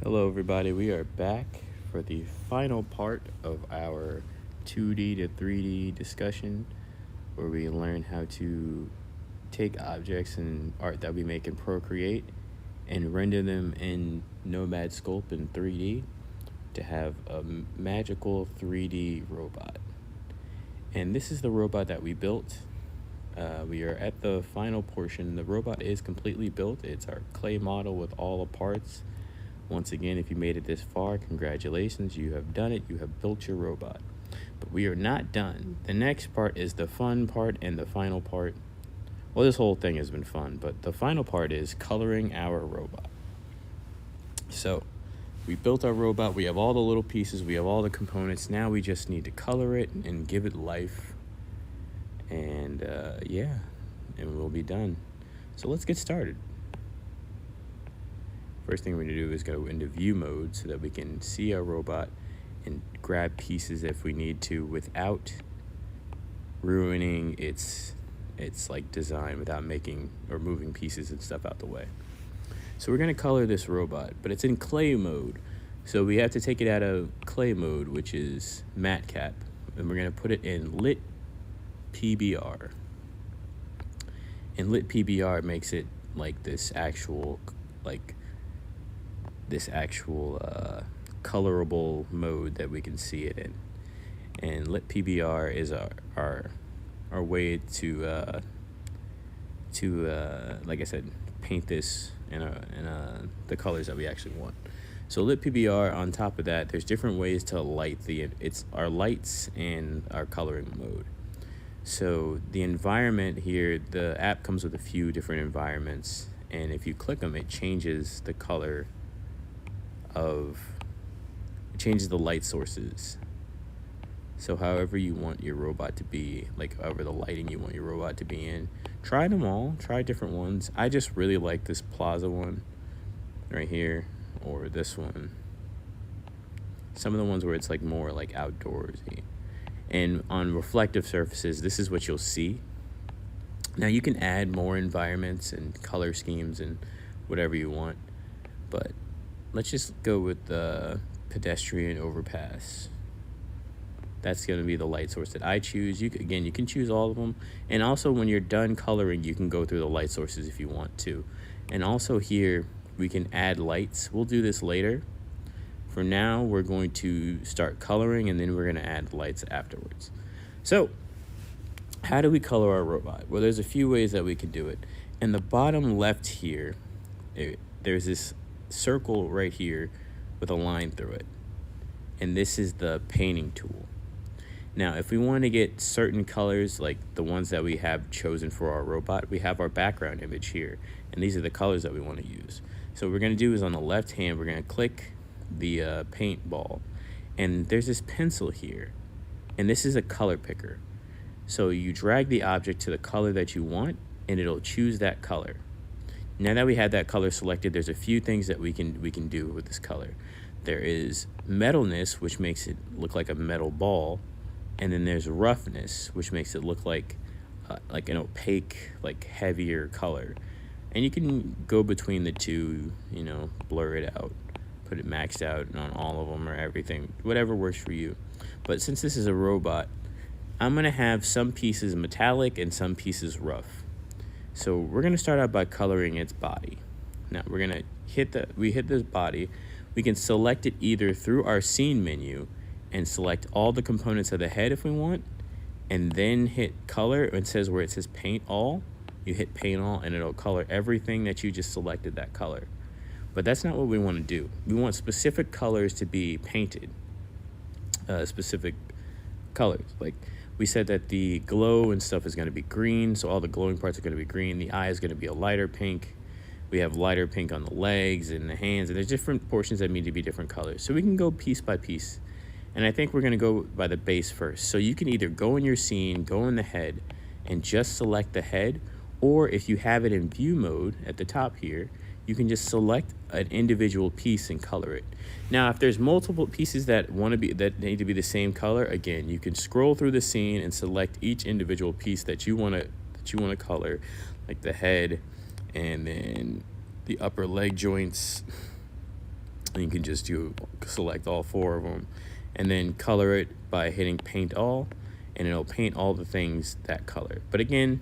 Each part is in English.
Hello everybody, we are back for the final part of our 2D to 3D discussion where we learn how to take objects and art that we make in Procreate and render them in Nomadsculpt in 3D to have a magical 3D robot. And this is the robot that we built. We are at the final portion. The robot is completely built. It's our clay model with all the parts. Once again, if you made it this far, congratulations, you have done it. You have built your robot. But we are not done. The next part is the fun part, and the final part, well, this whole thing has been fun, but the final part is coloring our robot. So we built our robot. We have all the little pieces. We have all the components. Now we just need to color it and give it life. And yeah, and we'll be done. So let's get started. First thing we're going to do is go into view mode so that we can see our robot and grab pieces if we need to without ruining its like design, without making or moving pieces and stuff out the way. So we're going to color this robot, but it's in clay mode. So we have to take it out of clay mode, which is matte cap, and we're going to put it in lit PBR. And lit PBR makes it like this actual colorable mode that we can see it in. And lit PBR is our way to like I said, paint this in the colors that we actually want. So lit PBR, on top of that, there's different ways to light it's our lights and our coloring mode. So the environment here, the app comes with a few different environments, and if you click them, it changes the color changes the light sources. So however you want your robot to be, like however the lighting you want your robot to be in, try them all, try different ones. I just really like this plaza one right here, or this one. Some of the ones where it's like more like outdoorsy. And on reflective surfaces, this is what you'll see. Now you can add more environments and color schemes and whatever you want, but let's just go with the pedestrian overpass. That's going to be the light source that I choose. You can choose all of them. And also when you're done coloring, you can go through the light sources if you want to. And also here, we can add lights. We'll do this later. For now, we're going to start coloring, and then we're going to add lights afterwards. So how do we color our robot? Well, there's a few ways that we can do it. In the bottom left here, there's this circle right here with a line through it, and this is the painting tool. Now if we want to get certain colors, like the ones that we have chosen for our robot, we have our background image here, and these are the colors that we want to use. So what we're going to do is on the left hand, we're going to click the paint ball, and there's this pencil here, and this is a color picker. So you drag the object to the color that you want, and it'll choose that color. Now that we have that color selected, there's a few things that we can do with this color. There is metalness, which makes it look like a metal ball, and then there's roughness, which makes it look like an opaque, like heavier color. And you can go between the two, you know, blur it out, put it maxed out on all of them or everything, whatever works for you. But since this is a robot, I'm gonna have some pieces metallic and some pieces rough. So we're going to start out by coloring its body. Now we're going to hit this body. We can select it either through our scene menu and select all the components of the head if we want, and then hit color. It says where it says paint all, you hit paint all, and it'll color everything that you just selected that color. But that's not what we want to do. We want specific colors to be painted, specific colors. Like we said that the glow and stuff is going to be green, so all the glowing parts are going to be green. The eye is going to be a lighter pink. We have lighter pink on the legs and the hands, and there's different portions that need to be different colors. So we can go piece by piece. And I think we're going to go by the base first. So you can either go in your scene, go in the head, and just select the head, or if you have it in view mode at the top here, you can just select an individual piece and color it. Now, if there's multiple pieces that need to be the same color, again, you can scroll through the scene and select each individual piece that you want to color, like the head and then the upper leg joints And you can just select all 4 of them and then color it by hitting paint all, and it'll paint all the things that color. But again,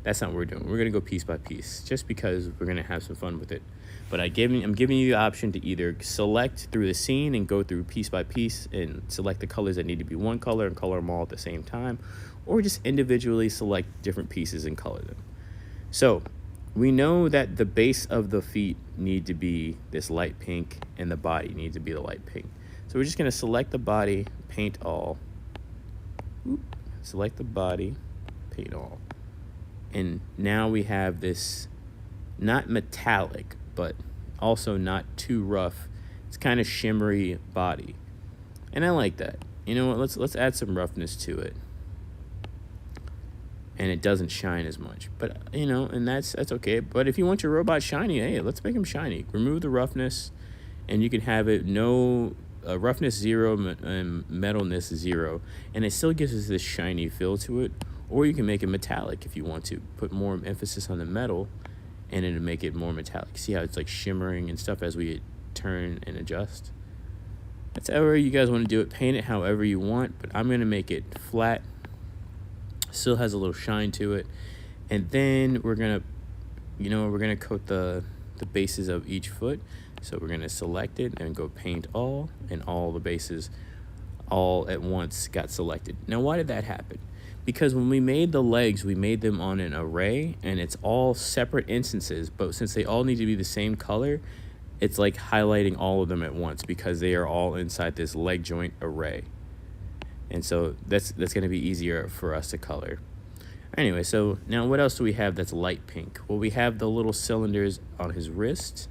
that's not what we're doing. We're gonna go piece by piece just because we're gonna have some fun with it. But I'm giving you the option to either select through the scene and go through piece by piece and select the colors that need to be one color and color them all at the same time, or just individually select different pieces and color them. So we know that the base of the feet need to be this light pink and the body needs to be the light pink. So we're just gonna select the body, paint all. Select the body, paint all. And now we have this not metallic, but also not too rough. It's kind of shimmery body. And I like that. You know what, let's add some roughness to it. And it doesn't shine as much. But, you know, and that's okay. But if you want your robot shiny, hey, let's make him shiny. Remove the roughness, and you can have it roughness 0 and metalness 0. And it still gives us this shiny feel to it. Or you can make it metallic if you want to. Put more emphasis on the metal, and it'll make it more metallic. See how it's like shimmering and stuff as we turn and adjust? That's however you guys want to do it. Paint it however you want, but I'm going to make it flat. Still has a little shine to it. And then we're going to coat the bases of each foot. So we're going to select it and go paint all, and all the bases all at once got selected. Now, why did that happen? Because when we made the legs, we made them on an array, and it's all separate instances, but since they all need to be the same color, it's like highlighting all of them at once because they are all inside this leg joint array. And so that's going to be easier for us to color. Anyway, so now what else do we have that's light pink? Well, we have the little cylinders on his wrist.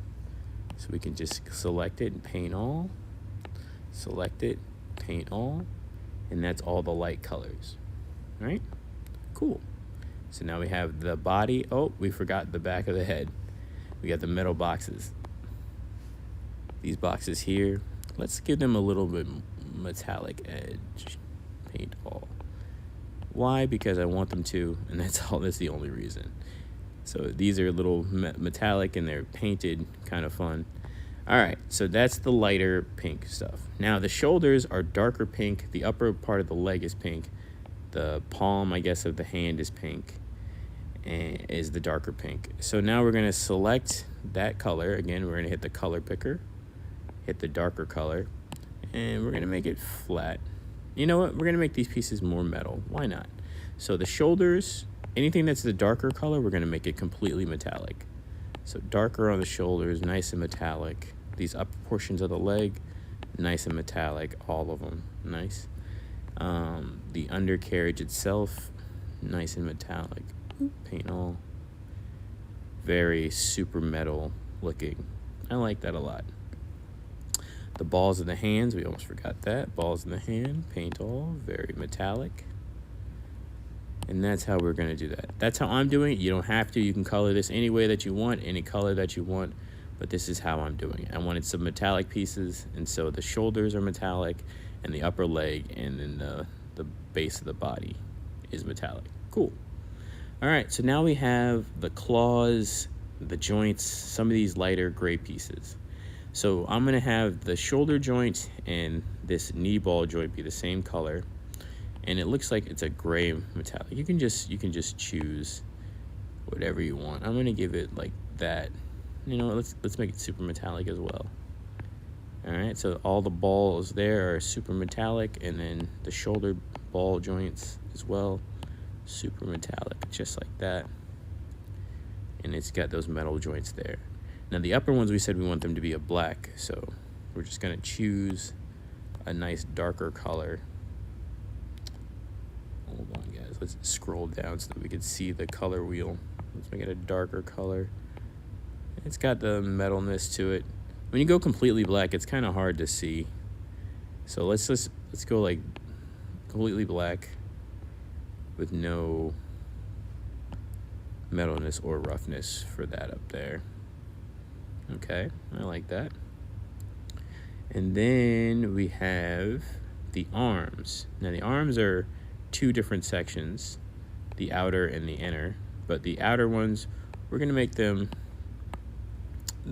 So we can just select it and paint all. Select it, paint all. And that's all the light colors. All right? Cool. So now we have the body. Oh, we forgot the back of the head. We got the metal boxes. These boxes here. Let's give them a little bit metallic edge. Paint all. Why? Because I want them to, and that's all. That's the only reason. So these are a little metallic and they're painted, kind of fun. All right, so that's the lighter pink stuff. Now the shoulders are darker pink. The upper part of the leg is pink. The palm, I guess, of the hand is pink, and is the darker pink. So now we're gonna select that color. Again, we're gonna hit the color picker, hit the darker color, and we're gonna make it flat. You know what? We're gonna make these pieces more metal. Why not? So the shoulders, anything that's the darker color, we're gonna make it completely metallic. So darker on the shoulders, nice and metallic. These upper portions of the leg, nice and metallic, all of them, nice. The undercarriage itself, nice and metallic. Paint all. Very super metal looking. I like that a lot. The balls of the hands, we almost forgot that. Balls in the hand, paint all, very metallic. And that's how we're gonna do that. That's how I'm doing it. You don't have to. You can color this any way that you want, any color that you want, but this is how I'm doing it. I wanted some metallic pieces, and so the shoulders are metallic, and the upper leg, and then the base of the body is metallic. Cool. All right, so now we have the claws, the joints, some of these lighter gray pieces. So I'm gonna have the shoulder joint and this knee ball joint be the same color, and it looks like it's a gray metallic. You can just choose whatever you want. I'm gonna give it like that. You know, let's make it super metallic as well. All right, so all the balls there are super metallic, and then the shoulder ball joints as well, super metallic, just like that. And it's got those metal joints there. Now the upper ones, we said we want them to be a black, so we're just gonna choose a nice darker color. Hold on, guys, let's scroll down so that we can see the color wheel. Let's make it a darker color. It's got the metalness to it. When you go completely black, it's kind of hard to see. So let's go like completely black with no metalness or roughness for that up there. Okay, I like that. And then we have the arms. Now the arms are two different sections, the outer and the inner, but the outer ones, we're gonna make them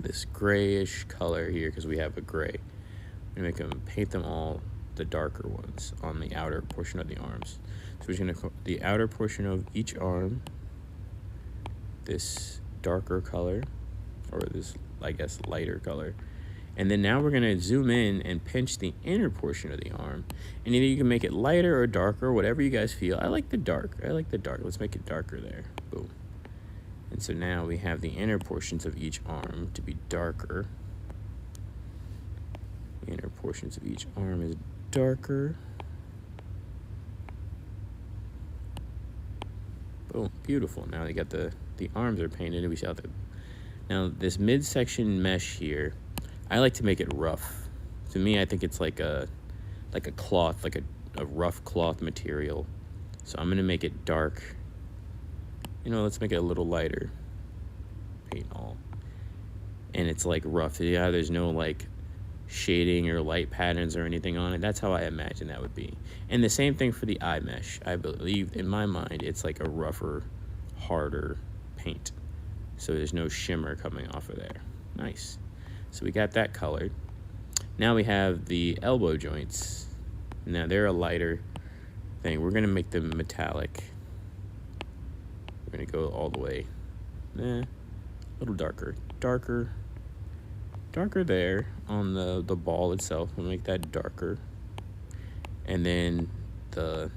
this grayish color here because we have a gray. We're gonna paint them all the darker ones on the outer portion of the arms. So we're gonna the outer portion of each arm this darker color, or this, I guess, lighter color. And then now we're gonna zoom in and pinch the inner portion of the arm. And either you can make it lighter or darker, whatever you guys feel. I like the dark. Let's make it darker there. Boom. And so now we have the inner portions of each arm to be darker. The inner portions of each arm is darker. Boom, beautiful. Now they got the arms are painted, and we see how now this midsection mesh here, I like to make it rough. To me, I think it's like a cloth, like a rough cloth material. So I'm gonna make it dark. Let's make it a little lighter. Paint all. And it's like rough. Yeah, there's no like shading or light patterns or anything on it. That's how I imagine that would be. And the same thing for the eye mesh. I believe, in my mind, it's like a rougher, harder paint. So there's no shimmer coming off of there. Nice. So we got that colored. Now we have the elbow joints. Now they're a lighter thing. We're gonna make them metallic. We're gonna go all the way. A little darker. Darker there on the ball itself. We'll make that darker. And then the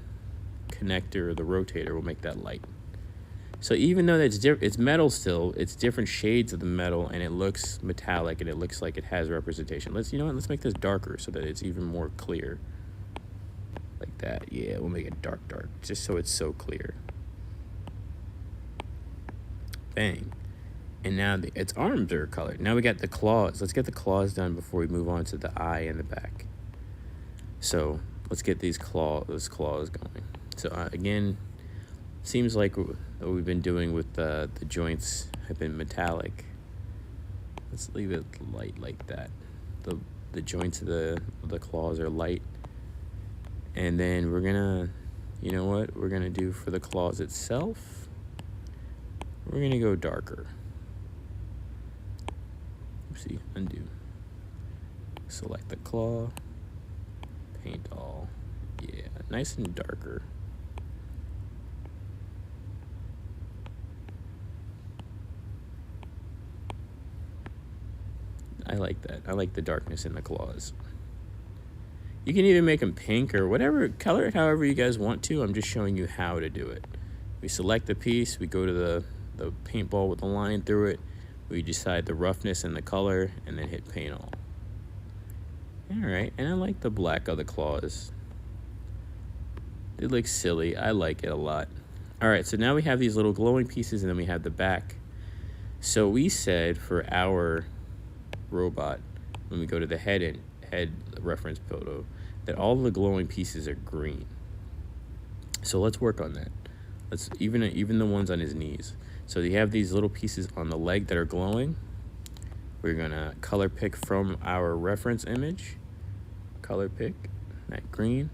connector or the rotator will make that light. So even though it's metal still, it's different shades of the metal, and it looks metallic, and it looks like it has representation. Let's make this darker so that it's even more clear. Like that. Yeah, we'll make it dark, just so it's so clear. Bang. And now its arms are colored. Now we got the claws. Let's get the claws done before we move on to the eye and the back. So let's get those claws going. So again, seems like what we've been doing with the joints have been metallic. Let's leave it light like that. The joints of the claws are light. And then we're gonna, what we're gonna do for the claws itself? We're gonna go darker. Oopsie, undo. Select the claw, paint all. Yeah, nice and darker. I like that. I like the darkness in the claws. You can either make them pink or whatever, color it however you guys want to. I'm just showing you how to do it. We select the piece, we go to the paintball with the line through it, we decide the roughness and the color, and then hit paint all. Alright, and I like the black of the claws. It looks silly. I like it a lot. Alright, so now we have these little glowing pieces, and then we have the back. So we said for our robot, when we go to the head reference photo, that all the glowing pieces are green. So let's work on that. Let's even the ones on his knees. So you have these little pieces on the leg that are glowing. We're gonna color pick from our reference image. Color pick that green.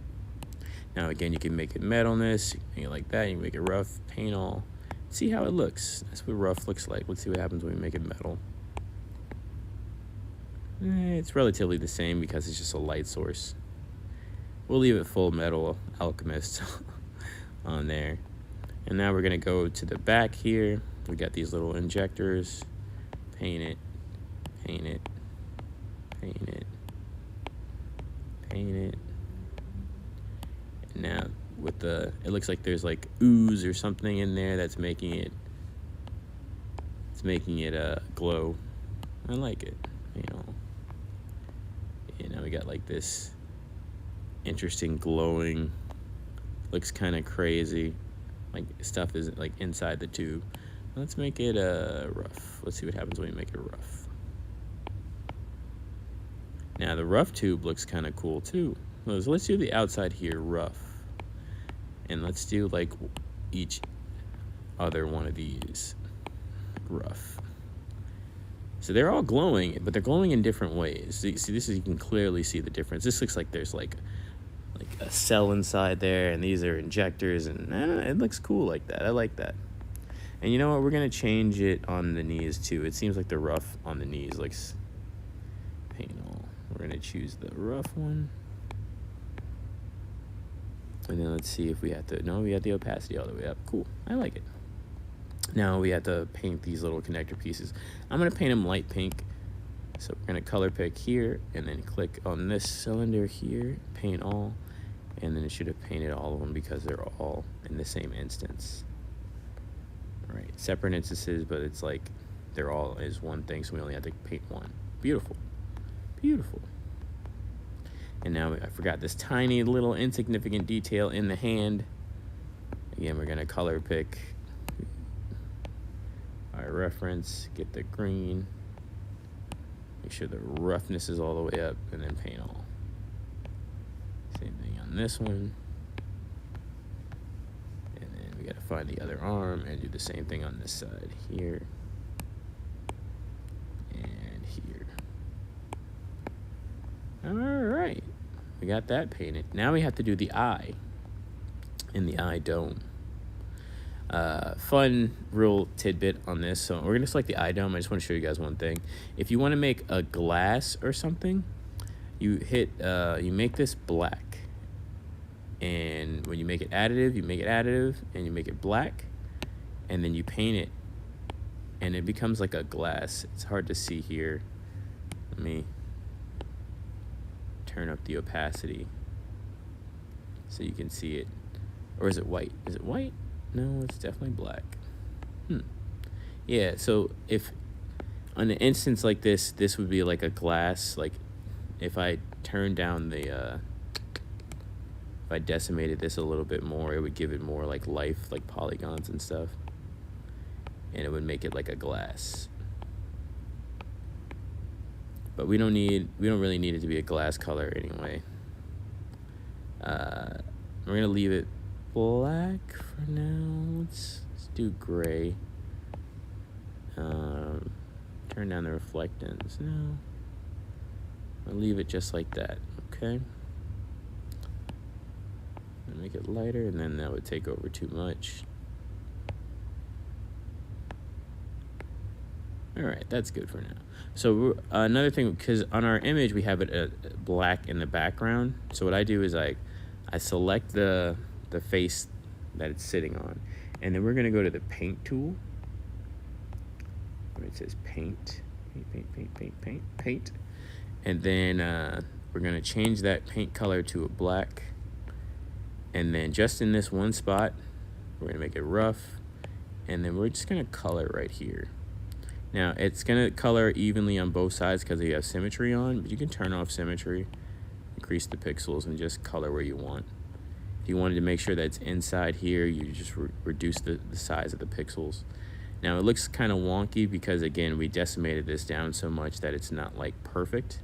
Now again, you can make it metalness, you can make it like that, you can make it rough, paint all. See how it looks. That's what rough looks like. Let's see what happens when we make it metal. It's relatively the same because it's just a light source. We'll leave it Full Metal Alchemist on there. And now we're gonna go to the back here. We got these little injectors. Paint it, paint it, paint it, paint it. And now with it looks like there's like ooze or something in there that's making it glow. I like it, And now we got like this interesting glowing, looks kind of crazy. Like stuff is like inside the tube. Let's make it rough. Let's see what happens when we make it rough. Now the rough tube looks kind of cool too. So let's do the outside here rough. And let's do like each other one of these rough. So they're all glowing, but they're glowing in different ways. See, you can clearly see the difference. This looks like there's like a cell inside there, and these are injectors, and it looks cool like that. I like that. And you know what? We're going to change it on the knees too. It seems like the rough on the knees looks paint all. We're going to choose the rough one. And then let's see if we have to, no, we have the opacity all the way up. Cool, I like it. Now we have to paint these little connector pieces. I'm going to paint them light pink. So we're going to color pick here and then click on this cylinder here, paint all. And then it should have painted all of them because they're all in the same instance. All right, separate instances, but it's like they're all is one thing, so we only have to paint one. Beautiful, beautiful. And now I forgot this tiny little insignificant detail in the hand. Again, we're going to color pick our reference, get the green, make sure the roughness is all the way up, and then paint all. Same thing on this one. And then we got to find the other arm and do the same thing on this side here and here. All right, we got that painted. Now we have to do the eye in the eye dome. Fun real tidbit on this. So we're gonna select the eye dome. I just want to show you guys one thing. If you want to make a glass or something, you hit you make this black, and when you make it additive, and you make it black, and then you paint it, and it becomes like a glass. It's hard to see here. Let me turn up the opacity so you can see it. Or is it white? Is it white? No, it's definitely black. Yeah, so if on an instance like this, this would be like a glass. Like if I turn down the, if I decimated this a little bit more, it would give it more like life, like polygons and stuff. And it would make it like a glass. But we don't really need it to be a glass color anyway. We're gonna leave it black for now. Let's do gray. Turn down the reflectance. No, I'll leave it just like that. Okay. Make it lighter, and then that would take over too much. All right, that's good for now. So another thing, because on our image we have it black in the background. So what I do is I select the face that it's sitting on, and then we're gonna go to the paint tool where it says paint, and then we're gonna change that paint color to a black, and then just in this one spot we're gonna make it rough, and then we're just gonna color right here. Now it's gonna color evenly on both sides because you have symmetry on, but you can turn off symmetry, increase the pixels, and just color where you want. If you wanted to make sure that it's inside here, you just reduce the size of the pixels. Now it looks kind of wonky because again we decimated this down so much that it's not like perfect,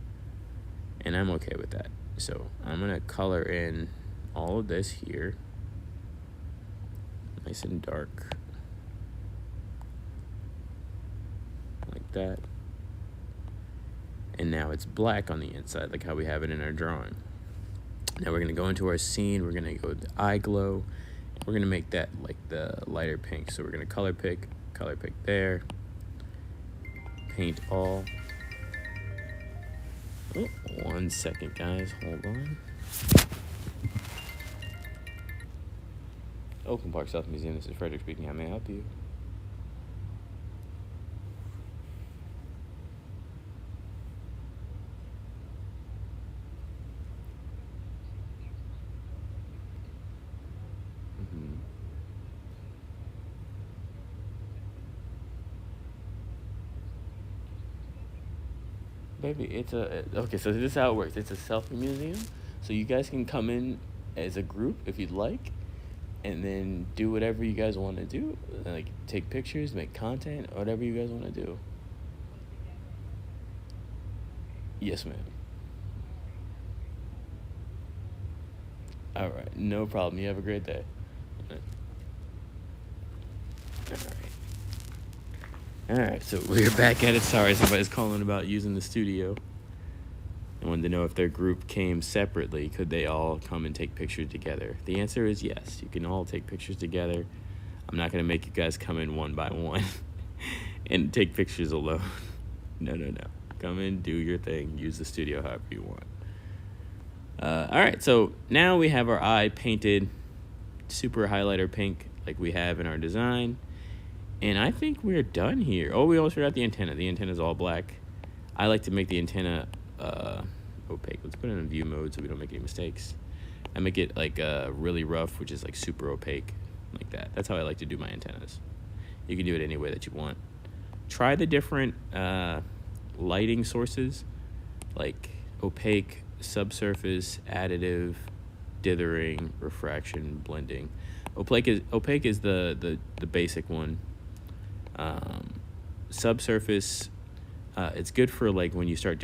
and I'm okay with that. So I'm gonna color in all of this here, nice and dark, like that. And now it's black on the inside, like how we have it in our drawing. Now we're gonna go into our scene, we're gonna go with the eye glow, we're gonna make that like the lighter pink. So we're gonna color pick there, paint all. Oh, 1 second guys, hold on. Oakland Park South Museum, this is Frederick speaking, how may I help you? Baby, it's okay, so this is how it works. It's a selfie museum, so you guys can come in as a group if you'd like, and then do whatever you guys want to do, like take pictures, make content, whatever you guys want to do. Yes, ma'am. All right, no problem. You have a great day. All right. All right, so we're back at it. Sorry, somebody's calling about using the studio. I wanted to know if their group came separately. Could they all come and take pictures together? The answer is yes. You can all take pictures together. I'm not going to make you guys come in one by one and take pictures alone. No. Come in, do your thing, use the studio however you want. All right, so now we have our eye painted super highlighter pink like we have in our design. And I think we're done here. Oh, we almost forgot the antenna. The antenna is all black. I like to make the antenna opaque. Let's put it in view mode so we don't make any mistakes. I make it like really rough, which is like super opaque, like that. That's how I like to do my antennas. You can do it any way that you want. Try the different lighting sources, like opaque, subsurface, additive, dithering, refraction, blending. Opaque is the basic one. Subsurface, it's good for like when you start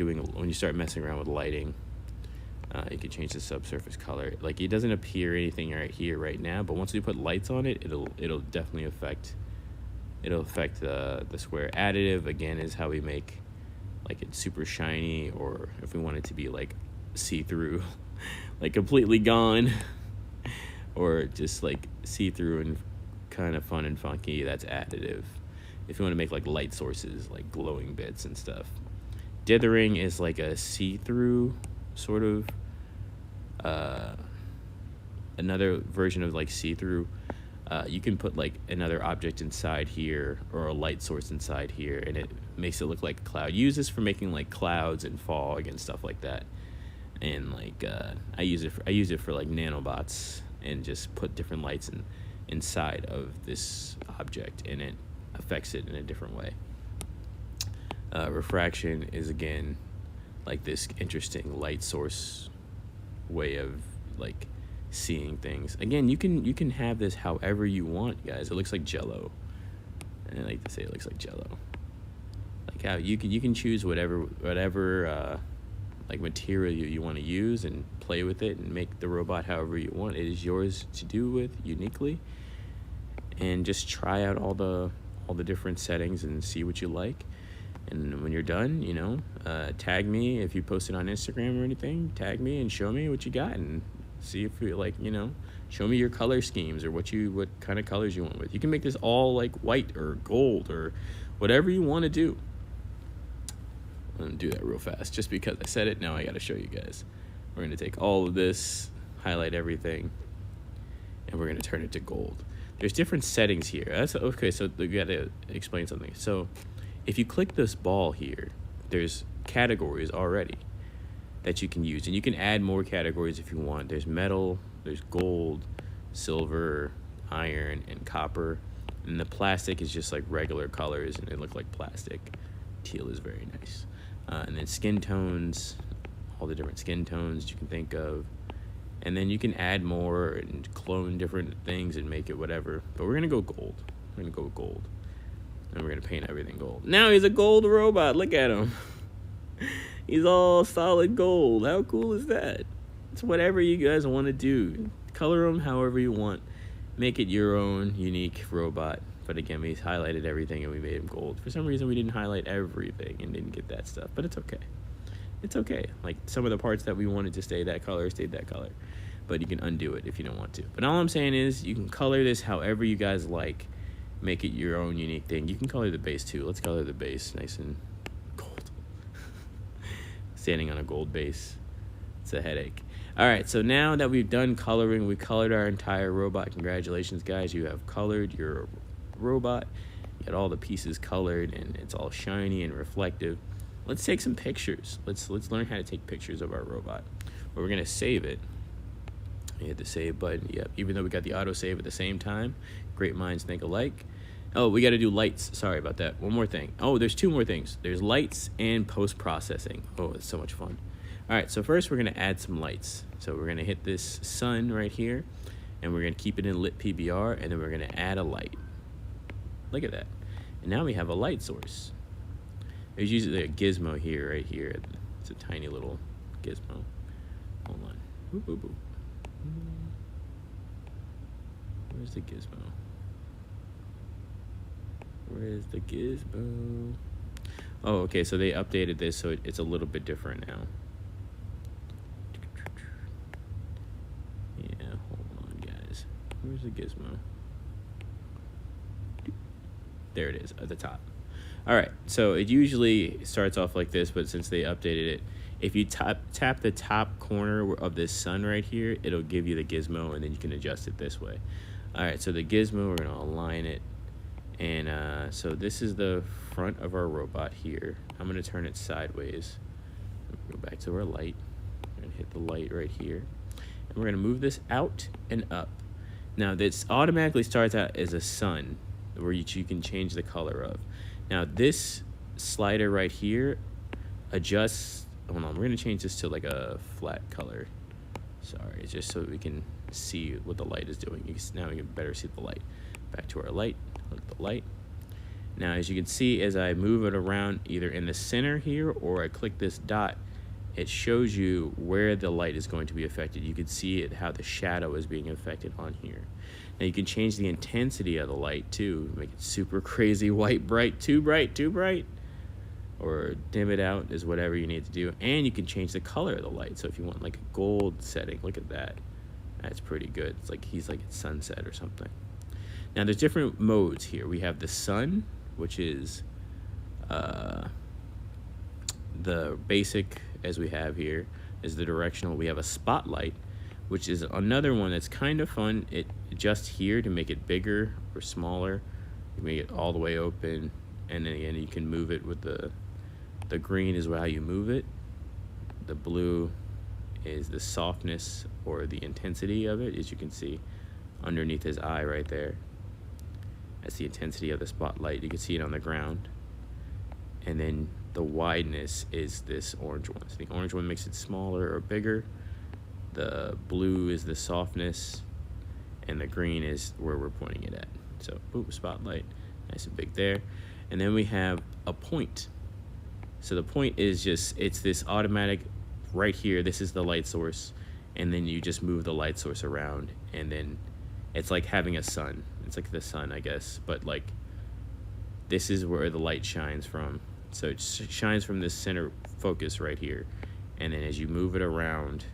messing around with lighting. You can change the subsurface color. Like, it doesn't appear anything right here right now, but once we put lights on it, it'll definitely affect the square. Additive, again, is how we make like it's super shiny, or if we want it to be like see-through, like completely gone, or just like see-through and kind of fun and funky, that's additive. If you want to make like light sources, like glowing bits and stuff. Dithering is like a see-through sort of another version of like see-through. You can put like another object inside here or a light source inside here, and it makes it look like a cloud. Use this for making like clouds and fog and stuff like that. And like I use it for like nanobots, and just put different lights inside of this object, and it affects it in a different way. Refraction is, again, like this interesting light source way of like seeing things. Again, you can have this however you want, guys. It looks like Jello, and I like to say it looks like Jello. Like how you can choose whatever like material you want to use and play with it and make the robot however you want. It is yours to do with uniquely, and just try out all the different settings and see what you like. And when you're done, tag me. If you post it on Instagram or anything, tag me and show me what you got, and see if you like, show me your color schemes or what kind of colors you want with. You can make this all like white or gold or whatever you want to do. I'm gonna do that real fast just because I said it. Now I got to show you guys. We're gonna take all of this, highlight everything, and we're gonna turn it to gold. There's different settings here. That's okay. So you got to explain something. So if you click this ball here, there's categories already that you can use, and you can add more categories if you want. There's metal, there's gold, silver, iron, and copper. And the plastic is just like regular colors, and they look like plastic. Teal is very nice. And then skin tones, all the different skin tones you can think of. And then you can add more and clone different things and make it whatever. But we're going to go gold. We're going to go gold. And we're going to paint everything gold. Now he's a gold robot. Look at him. He's all solid gold. How cool is that? It's whatever you guys want to do. Color him however you want. Make it your own unique robot. But again, we highlighted everything and we made him gold. For some reason, we didn't highlight everything and didn't get that stuff. But it's okay. It's okay. Like, some of the parts that we wanted to stay that color stayed that color. But you can undo it if you don't want to. But all I'm saying is you can color this however you guys like. Make it your own unique thing. You can color the base too. Let's color the base nice and gold. Standing on a gold base. It's a headache. All right, so now that we've done coloring, we colored our entire robot. Congratulations, guys. You have colored your robot. You got all the pieces colored, and it's all shiny and reflective. Let's take some pictures. Let's learn how to take pictures of our robot. But we're going to save it. You hit the save button. Yep. Even though we got the auto save at the same time. Great minds think alike. Oh, we got to do lights. Sorry about that. One more thing. Oh, there's two more things. There's lights and post-processing. Oh, it's so much fun. All right, so first we're going to add some lights. So we're going to hit this sun right here, and we're going to keep it in lit PBR, and then we're going to add a light. Look at that. And now we have a light source. There's usually a gizmo here, right here. It's a tiny little gizmo. Hold on. Boop, boop, boop. Where's the gizmo? Where's the gizmo? Oh, okay, so they updated this, so it's a little bit different now. Yeah, hold on, guys. Where's the gizmo? There it is at the top. All right, so it usually starts off like this, but since they updated it, if you tap the top corner of this sun right here, it'll give you the gizmo, and then you can adjust it this way. All right, so the gizmo, we're going to align it. And so this is the front of our robot here. I'm going to turn it sideways. Go back to our light. We're going to hit the light right here. And we're going to move this out and up. Now, this automatically starts out as a sun, where you can change the color of. Now, this slider right here adjusts. Hold on, we're going to change this to like a flat color. Sorry, just so we can see what the light is doing. Now we can better see the light. Back to our light. Look at the light. Now, as you can see, as I move it around either in the center here or I click this dot, it shows you where the light is going to be affected. You can see it, how the shadow is being affected on here. Now, you can change the intensity of the light too. Make it super crazy white, bright, too bright, too bright. Or dim it out is whatever you need to do. And you can change the color of the light. So if you want like a gold setting, look at that. That's pretty good. It's like he's like at sunset or something. Now, there's different modes here. We have the sun, which is the basic as we have here is the directional. We have a spotlight, which is another one that's kind of fun. It adjusts here to make it bigger or smaller. You make it all the way open, and then again you can move it with the green is how you move it. The blue is the softness or the intensity of it, as you can see underneath his eye right there. That's the intensity of the spotlight. You can see it on the ground. And then the wideness is this orange one. So the orange one makes it smaller or bigger. The blue is the softness, and the green is where we're pointing it at. So, boom, spotlight, nice and big there. And then we have a point. So the point is just, it's this automatic right here. This is the light source. And then you just move the light source around, and then it's like having a sun. It's like the sun, I guess, but like this is where the light shines from. So it shines from this center focus right here. And then as you move it around,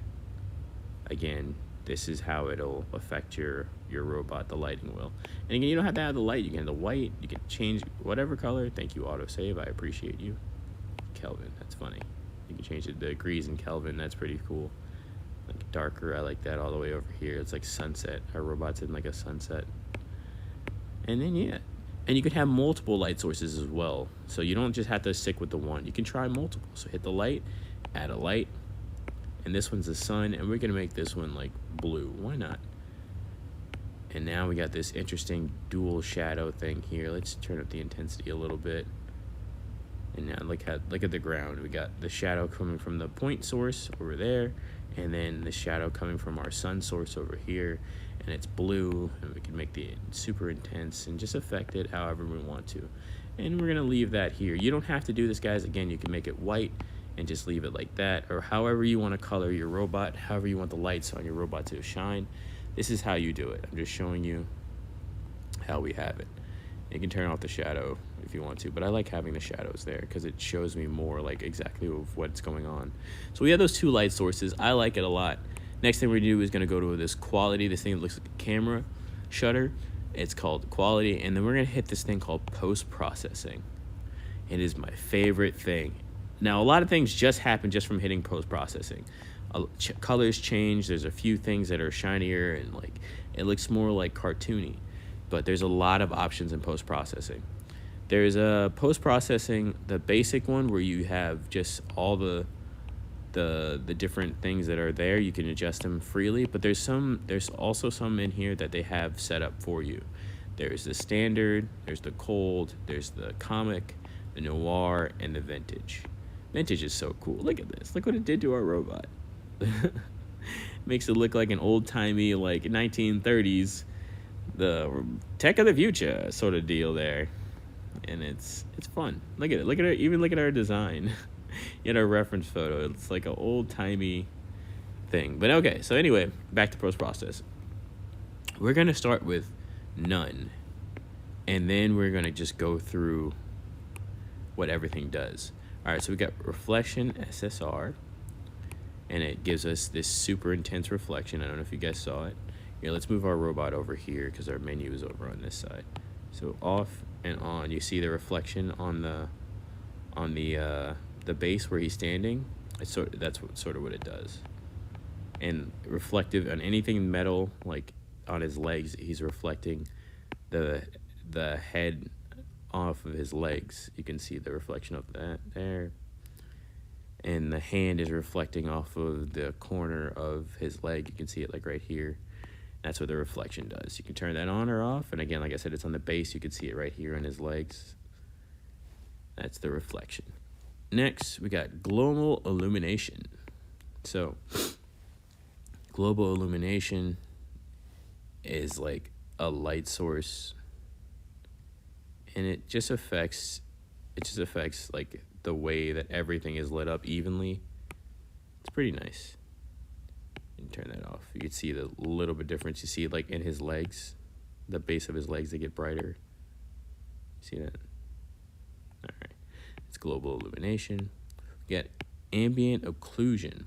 again, this is how it'll affect your robot, the lighting will. And again, you don't have to have the light. You can have the white. You can change whatever color. Thank you, autosave. I appreciate you. Kelvin, that's funny. You can change the degrees in Kelvin. That's pretty cool. Like darker, I like that all the way over here. It's like sunset. Our robot's in like a sunset. And then, yeah. And you can have multiple light sources as well. So you don't just have to stick with the one. You can try multiple. So hit the light, add a light. And this one's the sun. And we're going to make this one like blue. Why not? And now we got this interesting dual shadow thing here. Let's turn up the intensity a little bit. And now look at the ground. We got the shadow coming from the point source over there. And then the shadow coming from our sun source over here. And it's blue, and we can make the super intense and just affect it however we want to. And we're gonna leave that here. You don't have to do this, guys. Again, you can make it white and just leave it like that, or however you want to color your robot, however you want the lights on your robot to shine. This is how you do it. I'm just showing you how we have it. You can turn off the shadow if you want to, but I like having the shadows there because it shows me more like exactly of what's going on. So we have those two light sources. I like it a lot. Next thing we're gonna do is gonna go to this quality, this thing that looks like a camera shutter. It's called quality, and then we're gonna hit this thing called post-processing. It is my favorite thing. Now, a lot of things just happen just from hitting post-processing. Colors change, there's a few things that are shinier, and like it looks more like cartoony, but there's a lot of options in post-processing. There's a post-processing, the basic one, where you have just all the different things that are there. You can adjust them freely, but there's also some in here that they have set up for you. There's the standard, there's the cold, there's the comic, the noir, and the vintage. Vintage is so cool. Look at this. Look what it did to our robot. Makes it look like an old-timey, like 1930s, the tech of the future sort of deal there. And it's fun. Look at it. Look at our design. In our reference photo, it's like an old-timey thing. But okay, so anyway, back to post-process. We're going to start with none, and then we're going to just go through what everything does. All right, so we got reflection SSR, and it gives us this super intense reflection. I don't know if you guys saw it. Here, let's move our robot over here because our menu is over on this side. So off and on, you see the reflection on the base where he's standing. That's sort of what it does. And reflective on anything metal, like on his legs, he's reflecting the head off of his legs. You can see the reflection of that there. And the hand is reflecting off of the corner of his leg. You can see it like right here. That's what the reflection does. You can turn that on or off. And again, like I said, it's on the base. You can see it right here on his legs. That's the reflection. Next, we got global illumination. So, global illumination is like a light source, and it just affects like the way that everything is lit up evenly. It's pretty nice. You can turn that off. You can see the little bit difference. You see it like in his legs, the base of his legs, they get brighter. See that? All right. It's global illumination. We got ambient occlusion.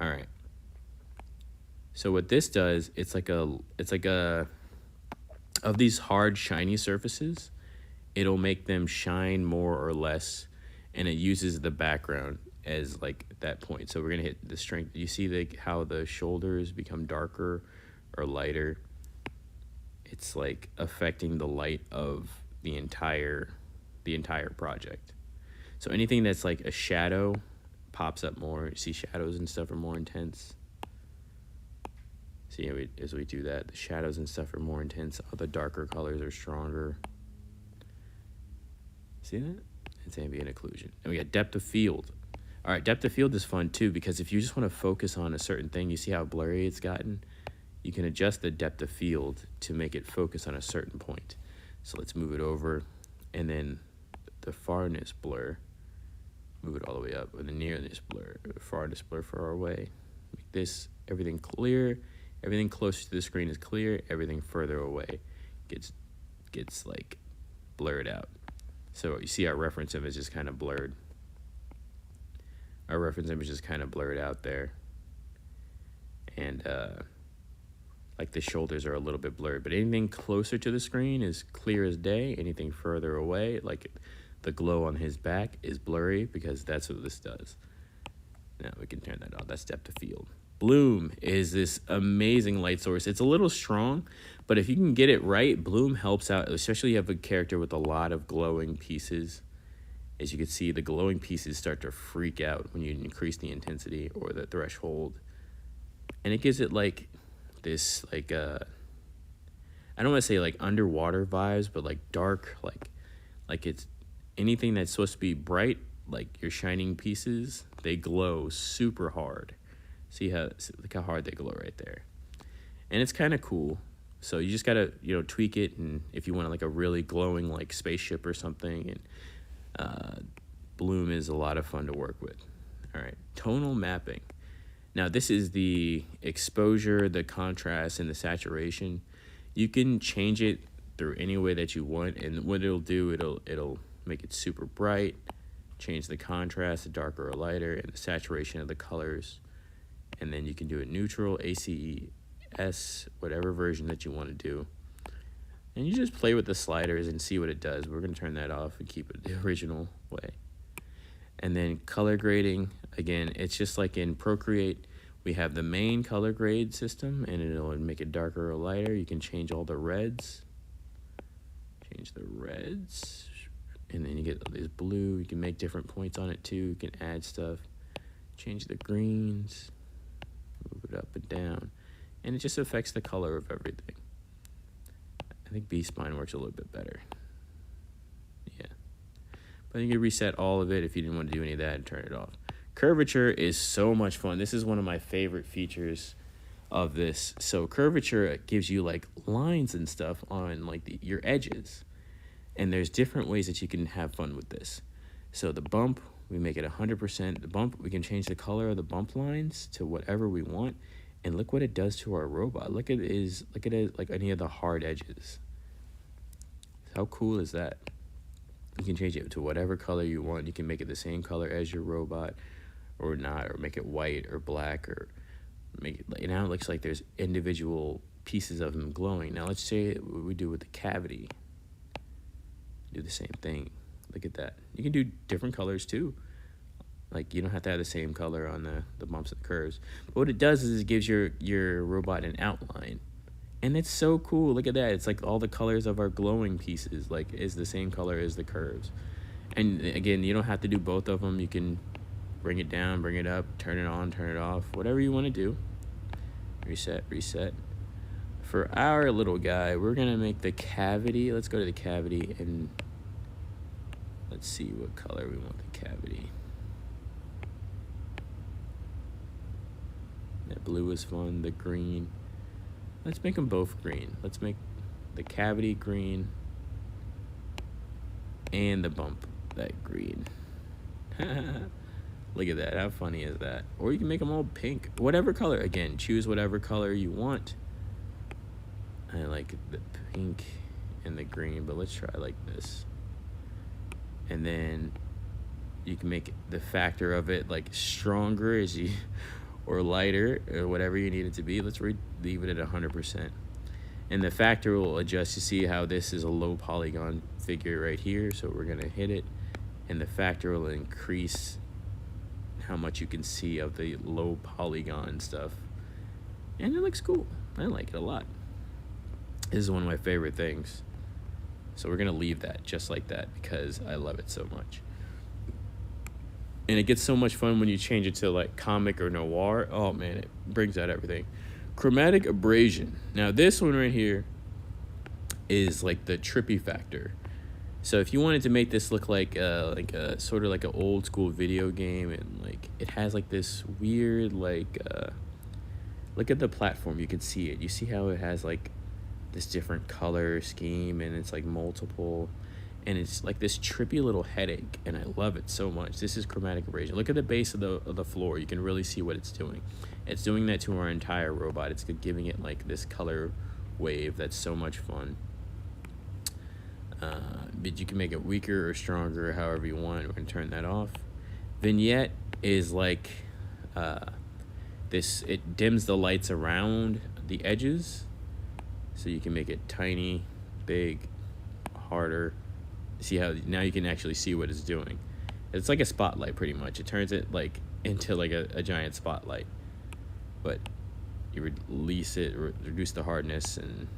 All right. So what this does, it's like a of these hard shiny surfaces, it'll make them shine more or less, and it uses the background as like that point. So we're gonna hit the strength. You see how the shoulders become darker or lighter. It's like affecting the light of the entire project. So anything that's like a shadow pops up more. You see shadows and stuff are more intense. See, as we do that, the shadows and stuff are more intense. All the darker colors are stronger. See that? It's ambient occlusion. And we got depth of field. All right, depth of field is fun too, because if you just want to focus on a certain thing, you see how blurry it's gotten? You can adjust the depth of field to make it focus on a certain point. So let's move it over, and then the farness blur, move it all the way up, and the nearness blur, farness blur far away. Make this, everything clear. Everything closer to the screen is clear. Everything further away gets like blurred out. So you see our reference image is kind of blurred. Our reference image is kind of blurred out there. And like the shoulders are a little bit blurred. But anything closer to the screen is clear as day. Anything further away, like the glow on his back, is blurry, because that's what this does. Now we can turn that off. That's depth of field. Bloom is this amazing light source. It's a little strong, but if you can get it right, bloom helps out, especially if you have a character with a lot of glowing pieces. As you can see, the glowing pieces start to freak out when you increase the intensity or the threshold. And it gives it like this, like, I don't want to say like underwater vibes, but like dark, like it's anything that's supposed to be bright, like your shining pieces, they glow super hard. Look how hard they glow right there. And it's kind of cool. So you just gotta, tweak it, and if you want like a really glowing like spaceship or something, and bloom is a lot of fun to work with. All right, tonal mapping. Now this is the exposure, the contrast, and the saturation. You can change it through any way that you want, and what it'll do, it'll make it super bright, change the contrast to darker or lighter, and the saturation of the colors. And then you can do it neutral, ACES, whatever version that you want to do. And you just play with the sliders and see what it does. We're going to turn that off and keep it the original way. And then color grading, again, it's just like in Procreate, we have the main color grade system, and it'll make it darker or lighter. You can change all the reds. Change the reds. And then you get this blue. You can make different points on it too. You can add stuff. Change the greens. Move it up and down, and it just affects the color of everything. I think B-spline works a little bit better. Yeah, but you can reset all of it if you didn't want to do any of that and turn it off. Curvature is so much fun. This is one of my favorite features of this. So curvature gives you like lines and stuff on like your edges, and there's different ways that you can have fun with this. So the bump, we make it 100%. The bump, we can change the color of the bump lines to whatever we want. And look what it does to our robot. Look at it like any of the hard edges. How cool is that? You can change it to whatever color you want. You can make it the same color as your robot or not, or make it white or black, or make it, now it looks like there's individual pieces of him glowing. Now let's say what we do with the cavity. Do the same thing. Look at that. You can do different colors too. Like, you don't have to have the same color on the bumps and the curves. But what it does is it gives your robot an outline. And it's so cool. Look at that. It's like all the colors of our glowing pieces, like, is the same color as the curves. And again, you don't have to do both of them. You can bring it down, bring it up, turn it on, turn it off, whatever you want to do. Reset, reset. For our little guy, we're going to make the cavity. Let's go to the cavity and let's see what color we want the cavity. That blue is fun, the green. Let's make them both green. Let's make the cavity green and the bump that green. Look at that. How funny is that? Or you can make them all pink. Whatever color. Again, choose whatever color you want. I like the pink and the green, but let's try like this. And then you can make the factor of it like stronger as you, or lighter, or whatever you need it to be. Let's leave it at 100%. And the factor will adjust. You see how this is a low polygon figure right here, so we're gonna hit it, and the factor will increase how much you can see of the low polygon stuff. And it looks cool. I like it a lot. This is one of my favorite things. So we're gonna leave that just like that because I love it so much. And it gets so much fun when you change it to like comic or noir. Oh man, it brings out everything. Chromatic abrasion. Now this one right here is like the trippy factor. So if you wanted to make this look like a sort of like an old school video game, and like it has like this weird like look at the platform, you can see it. You see how it has like this different color scheme, and it's like multiple, and it's like this trippy little headache, and I love it so much. This is chromatic abrasion. Look at the base of the floor. You can really see what it's doing. It's doing that to our entire robot. It's giving it like this color wave that's so much fun. But you can make it weaker or stronger, however you want. We're gonna turn that off. Vignette is like this. It dims the lights around the edges, so you can make it tiny, big, harder. See how now you can actually see what it's doing. It's like a spotlight pretty much. It turns it like into like a giant spotlight, but you release it, reduce the hardness, and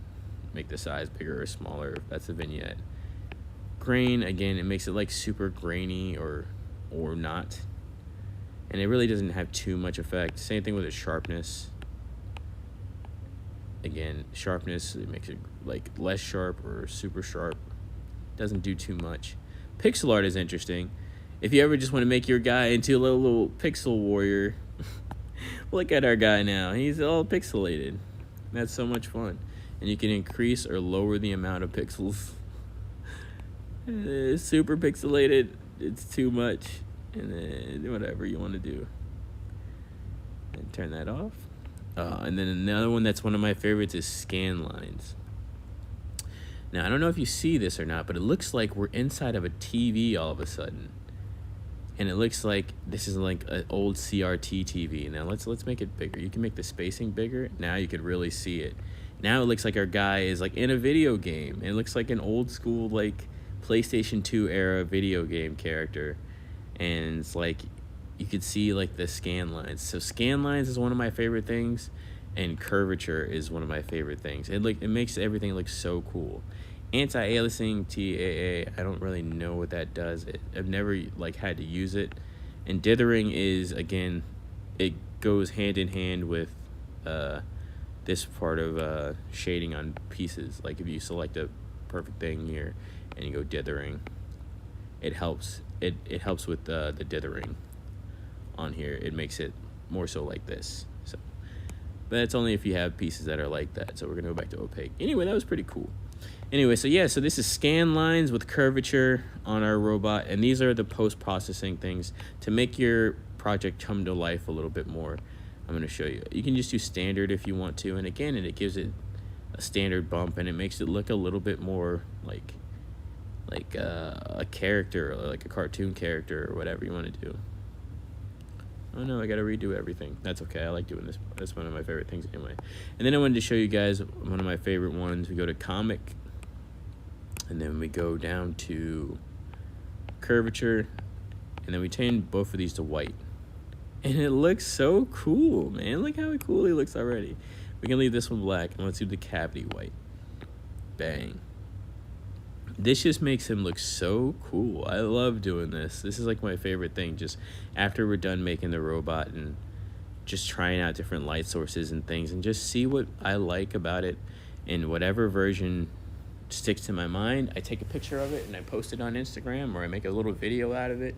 make the size bigger or smaller. That's a vignette. Grain, again, it makes it like super grainy or not, and it really doesn't have too much effect. Same thing with its sharpness. Again, sharpness, it makes it like less sharp or super sharp. Doesn't do too much. Pixel art is interesting. If you ever just want to make your guy into a little pixel warrior, look at our guy now. He's all pixelated. That's so much fun. And you can increase or lower the amount of pixels. Super pixelated, it's too much. And then whatever you want to do. And turn that off. And then another one that's one of my favorites is scan lines. Now, I don't know if you see this or not, but it looks like we're inside of a TV all of a sudden. And it looks like this is like an old CRT TV. Now, let's make it bigger. You can make the spacing bigger. Now you could really see it. Now it looks like our guy is like in a video game. It looks like an old school like PlayStation 2 era video game character. And it's like you could see like the scan lines. So scan lines is one of my favorite things, and curvature is one of my favorite things. It makes everything look so cool. Anti-aliasing, TAA, I don't really know what that does. I've never like had to use it. And dithering is, again, it goes hand in hand with this part of shading on pieces. Like if you select a perfect thing here and you go dithering, it helps. It helps with the dithering on here. It makes it more so like this. So, but that's only if you have pieces that are like that. So we're gonna go back to opaque. Anyway, that was pretty cool. Anyway, so yeah, so this is scan lines with curvature on our robot, and these are the post-processing things to make your project come to life a little bit more. I'm going to show you. You can just do standard if you want to, and again, it gives it a standard bump, and it makes it look a little bit more like a character, or like a cartoon character, or whatever you want to do. Oh no, I gotta redo everything. That's okay. I like doing this. That's one of my favorite things anyway. And then I wanted to show you guys one of my favorite ones. We go to comic, and then we go down to curvature, and then we change both of these to white. And it looks so cool, man. Look how cool he looks already. We can leave this one black, and let's do the cavity white. Bang. This just makes him look so cool. I love doing this. This is like my favorite thing. Just after we're done making the robot and just trying out different light sources and things and just see what I like about it, and whatever version sticks to my mind, I take a picture of it and I post it on Instagram, or I make a little video out of it.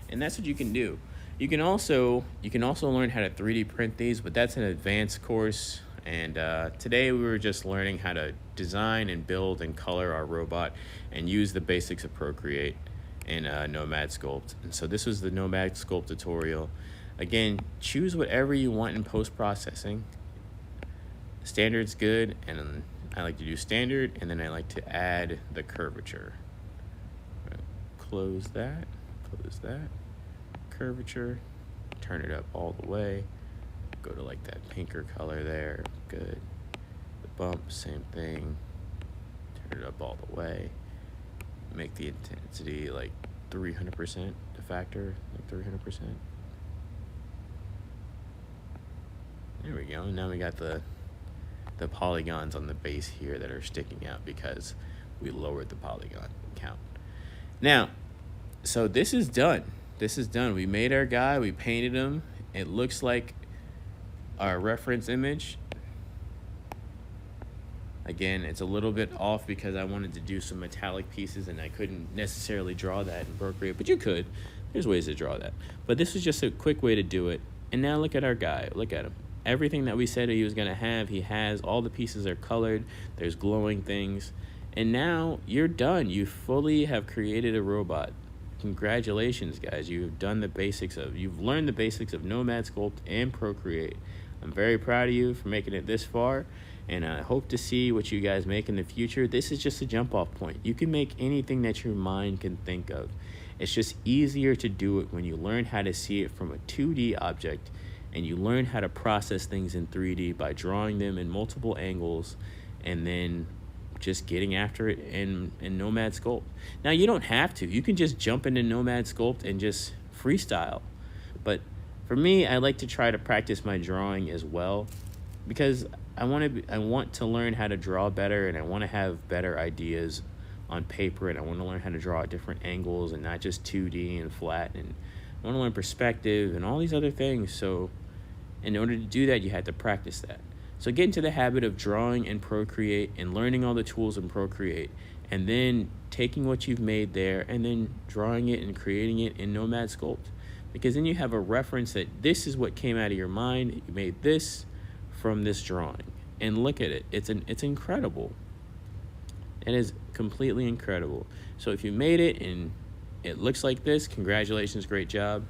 And that's what you can do. You can also learn how to 3D print these, but that's an advanced course. And today we were just learning how to design and build and color our robot and use the basics of Procreate in Nomadsculpt. And so this was the Nomadsculpt tutorial. Again, choose whatever you want in post-processing. Standard's good, and I like to do standard, and then I like to add the curvature. Close that, curvature, turn it up all the way. Go to like that pinker color there. Good. The bump, same thing. Turn it up all the way. Make the intensity like 300%, the factor, like 300%. There we go. Now we got the polygons on the base here that are sticking out because we lowered the polygon count. Now, so this is done. We made our guy, we painted him. It looks like our reference image. Again, it's a little bit off because I wanted to do some metallic pieces and I couldn't necessarily draw that in Procreate, but you could. There's ways to draw that. But this is just a quick way to do it. And now look at our guy. Look at him. Everything that we said he was going to have, he has. All the pieces are colored. There's glowing things. And now you're done. You fully have created a robot. Congratulations, guys. You've learned the basics of Nomadsculpt and Procreate. I'm very proud of you for making it this far, and I hope to see what you guys make in the future. This is just a jump off point. You can make anything that your mind can think of. It's just easier to do it when you learn how to see it from a 2D object, and you learn how to process things in 3D by drawing them in multiple angles and then just getting after it in Nomadsculpt. Now, you don't have to. You can just jump into Nomadsculpt and just freestyle. But for me, I like to try to practice my drawing as well, because I want to learn how to draw better, and I want to have better ideas on paper, and I want to learn how to draw at different angles and not just 2D and flat, and I want to learn perspective and all these other things. So in order to do that, you have to practice that. So get into the habit of drawing in Procreate and learning all the tools in Procreate, and then taking what you've made there and then drawing it and creating it in Nomadsculpt. Because then you have a reference that this is what came out of your mind. You made this from this drawing. And look at it. It's incredible. It is completely incredible. So if you made it and it looks like this, congratulations, great job.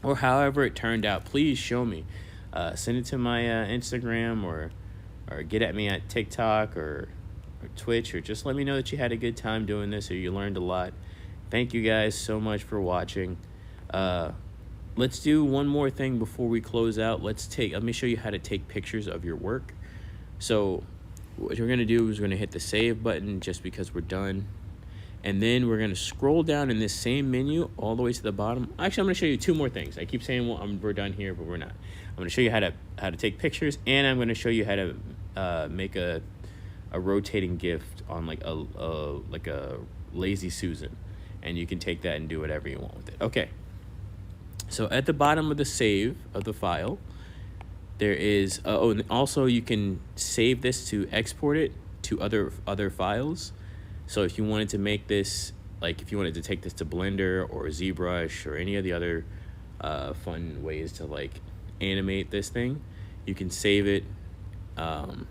Or however it turned out, please show me. Send it to my Instagram, or get at me at TikTok or Twitch, or just let me know that you had a good time doing this or you learned a lot. Thank you guys so much for watching. Let's do one more thing before we close out. Let me show you how to take pictures of your work. So what we're going to do is we're going to hit the save button just because we're done. And then we're going to scroll down in this same menu all the way to the bottom. Actually, I'm going to show you two more things. I keep saying we're done here, but we're not. I'm going to show you how to take pictures, and I'm going to show you how to make a rotating gift on like a lazy Susan. And you can take that and do whatever you want with it. Okay. So at the bottom of the save of the file, there is, and also you can save this to export it to other files. So if you wanted to make this, like if you wanted to take this to Blender or ZBrush or any of the other fun ways to like animate this thing, you can save it. You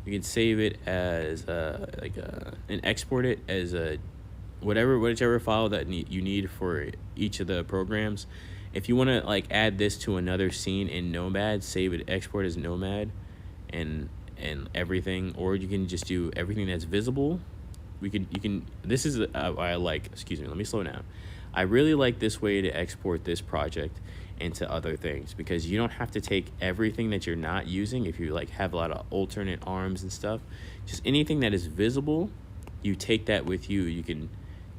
can save it as and export it as a whichever file that you need for each of the programs. If you want to like add this to another scene in Nomad, save it, export as Nomad, and everything, or you can just do everything that's visible. You can. This is I like. Excuse me. Let me slow down. I really like this way to export this project into other things, because you don't have to take everything that you're not using. If you like have a lot of alternate arms and stuff, just anything that is visible, you take that with you. You can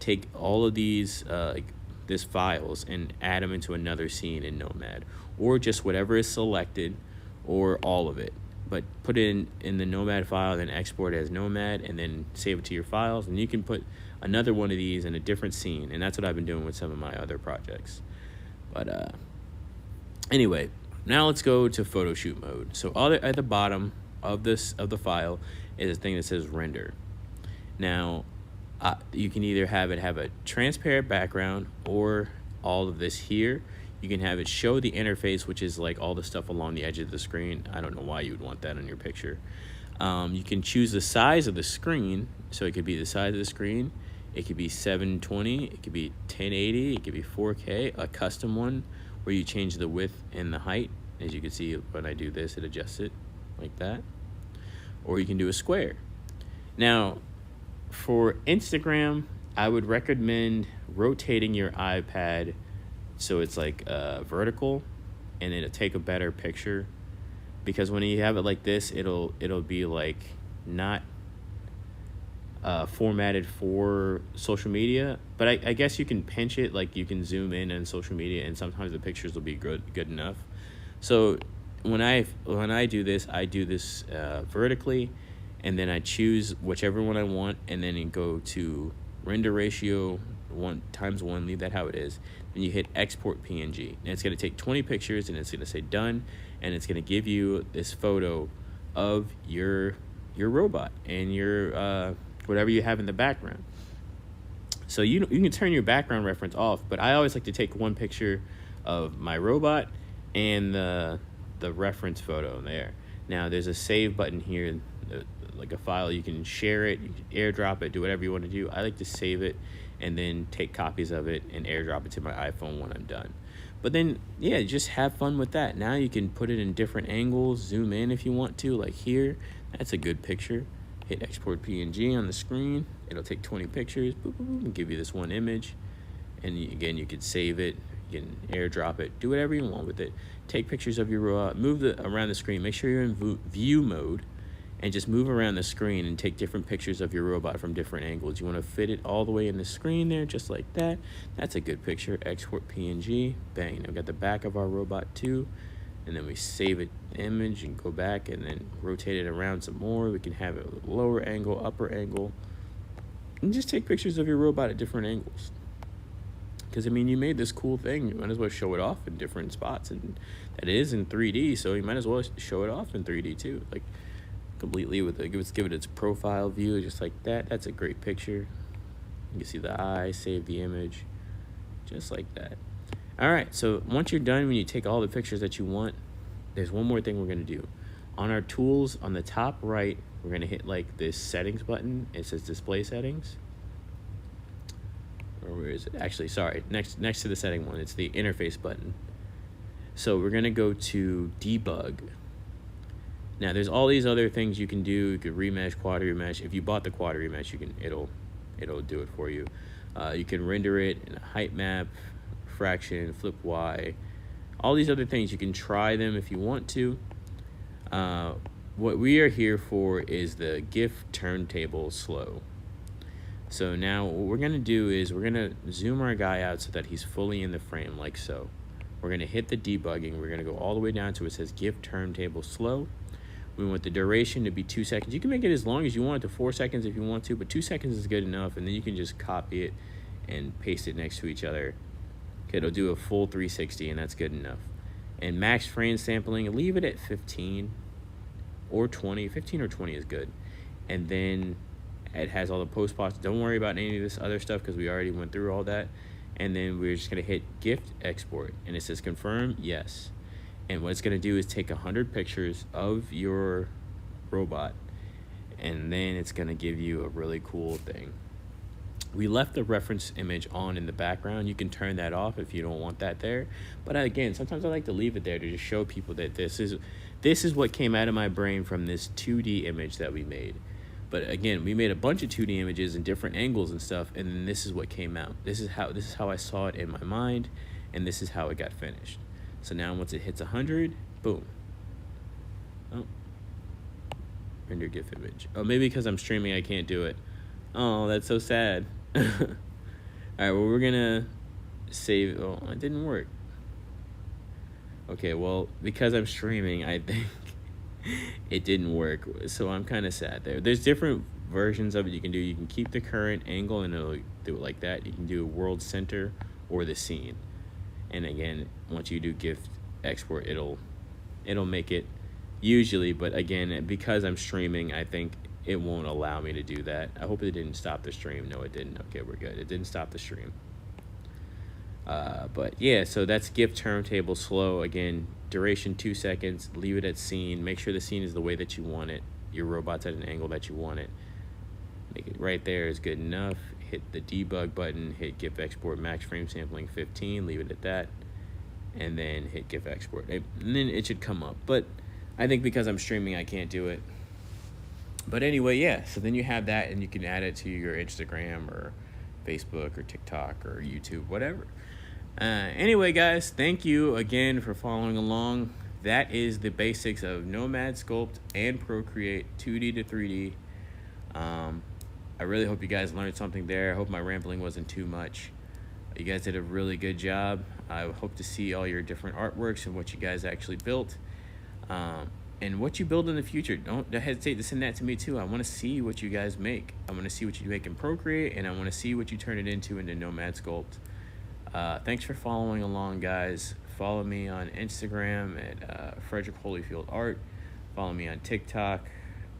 take all of these like this files and add them into another scene in Nomad, or just whatever is selected, or all of it. But put it in the Nomad file, then export it as Nomad, and then save it to your files, and you can put another one of these in a different scene. And that's what I've been doing with some of my other projects. But anyway, now let's go to photo shoot mode. So at the bottom of the file is a thing that says render. Now you can either have it have a transparent background, or all of this here. You can have it show the interface, which is like all the stuff along the edge of the screen. I don't know why you would want that on your picture. You can choose the size of the screen. So it could be the size of the screen. It could be 720. It could be 1080. It could be 4K. A custom one where you change the width and the height. As you can see, when I do this, it adjusts it like that. Or you can do a square. Now, for Instagram, I would recommend rotating your iPad so it's like vertical, and it'll take a better picture, because when you have it like this, it'll be like not formatted for social media. But I guess you can pinch it, like you can zoom in on social media, and sometimes the pictures will be good enough. So when I do this, vertically, and then I choose whichever one I want, and then go to render ratio 1:1, leave that how it is. Then you hit export PNG, and it's going to take 20 pictures, and it's going to say done, and it's going to give you this photo of your robot and your whatever you have in the background. So you can turn your background reference off, but I always like to take one picture of my robot and the reference photo there. Now there's a save button here, like a file. You can share it, you can airdrop it, do whatever you want to do. I like to save it and then take copies of it and airdrop it to my iPhone when I'm done. But then, yeah, just have fun with that. Now you can put it in different angles, zoom in if you want to, like here. That's a good picture. Hit export PNG on the screen. It'll take 20 pictures, boop, boop, boop, and give you this one image. And again, you could save it, you can airdrop it, do whatever you want with it. Take pictures of your robot, move around the screen. Make sure you're in view mode, and just move around the screen and take different pictures of your robot from different angles. You want to fit it all the way in the screen there, just like that. That's a good picture. Export PNG, bang. Now we've got the back of our robot too. And then we save it, image, and go back and then rotate it around some more. We can have it a lower angle, upper angle, and just take pictures of your robot at different angles. Because, I mean, you made this cool thing. You might as well show it off in different spots. And that is in 3D, so you might as well show it off in 3D too. Like, completely with it. Give it its profile view, just like that. That's a great picture. You can see the eye, save the image, just like that. All right, so once you're done, when you take all the pictures that you want, there's one more thing we're gonna do. On our tools, on the top right, we're gonna hit like this settings button. It says display settings. Or where is it? Actually, sorry, next to the setting one, it's the interface button. So we're gonna go to debug. Now there's all these other things you can do. You could remesh, quad remesh. If you bought the quad remesh, it'll do it for you. You can render it in a height map, fraction, flip Y, all these other things. You can try them if you want to. What we are here for is the GIF turntable slow. So now what we're gonna do is we're gonna zoom our guy out so that he's fully in the frame, like so. We're gonna hit the debugging. We're gonna go all the way down to it says GIF turntable slow. We want the duration to be 2 seconds. You can make it as long as you want, to 4 seconds if you want to, but 2 seconds is good enough, and then you can just copy it and paste it next to each other. Okay, it'll do a full 360, and that's good enough. And max frame sampling, leave it at 15 or 20. 15 or 20 is good. And then it has all the post process. Don't worry about any of this other stuff because we already went through all that. And then we're just gonna hit GIF export, and it says confirm, yes. And what it's gonna do is take 100 pictures of your robot, and then it's gonna give you a really cool thing. We left the reference image on in the background. You can turn that off if you don't want that there. But again, sometimes I like to leave it there to just show people that this is what came out of my brain from this 2D image that we made. But again, we made a bunch of 2D images and different angles and stuff, and then this is what came out. This is how I saw it in my mind, and this is how it got finished. So now once it hits 100, boom. Oh, render GIF image. Oh, maybe because I'm streaming I can't do it. Oh, that's so sad. All right, well, we're gonna save. Oh, it didn't work. Okay, well, because I'm streaming, I think it didn't work, so I'm kind of sad there. There's different versions of it you can do. You can keep the current angle and it'll do it like that. You can do world center or the scene. And again, once you do GIF export, it'll make it usually, but again, because I'm streaming, I think it won't allow me to do that. I hope it didn't stop the stream. No, it didn't. Okay, we're good. It didn't stop the stream. But yeah, so that's GIF turntable slow. Again, duration 2 seconds. Leave it at scene. Make sure the scene is the way that you want it. Your robot's at an angle that you want it. Make it right there is good enough. Hit the debug button. Hit GIF export max frame sampling 15. Leave it at that, and then hit GIF export. And then it should come up. But I think because I'm streaming, I can't do it. But anyway, yeah. So then you have that, and you can add it to your Instagram or Facebook or TikTok or YouTube, whatever. Anyway, guys, thank you again for following along. That is the basics of Nomadsculpt and Procreate 2D to 3D. I really hope you guys learned something there. I hope my rambling wasn't too much. You guys did a really good job. I hope to see all your different artworks and what you guys actually built. And what you build in the future. Don't hesitate to send that to me too. I want to see what you guys make. I want to see what you make in Procreate, and I want to see what you turn it into Nomadsculpt. Thanks for following along, guys. Follow me on Instagram at Frederick Holyfield Art. Follow me on TikTok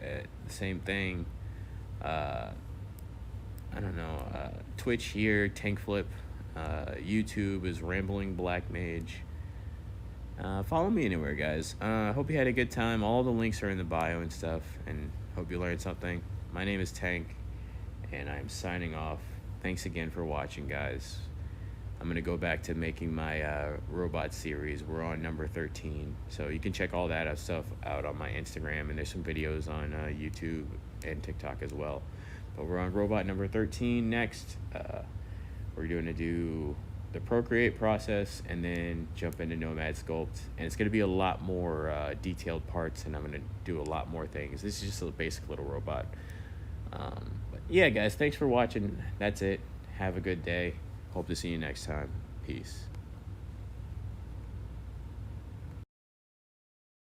at the same thing. I don't know. Twitch here, Tankflip. YouTube is Rambling Black Mage. Follow me anywhere, guys. Hope you had a good time. All the links are in the bio and stuff, and hope you learned something. My name is Tank, and I'm signing off. Thanks again for watching, guys. I'm going to go back to making my robot series. We're on number 13, so you can check all that stuff out on my Instagram, and there's some videos on YouTube and TikTok as well. But we're on robot number 13 next. We're going to do the Procreate process and then jump into Nomadsculpt, and it's going to be a lot more detailed parts, and I'm going to do a lot more things. This is just a basic little robot. But yeah, guys, thanks for watching. That's it. Have a good day. Hope to see you next time. Peace.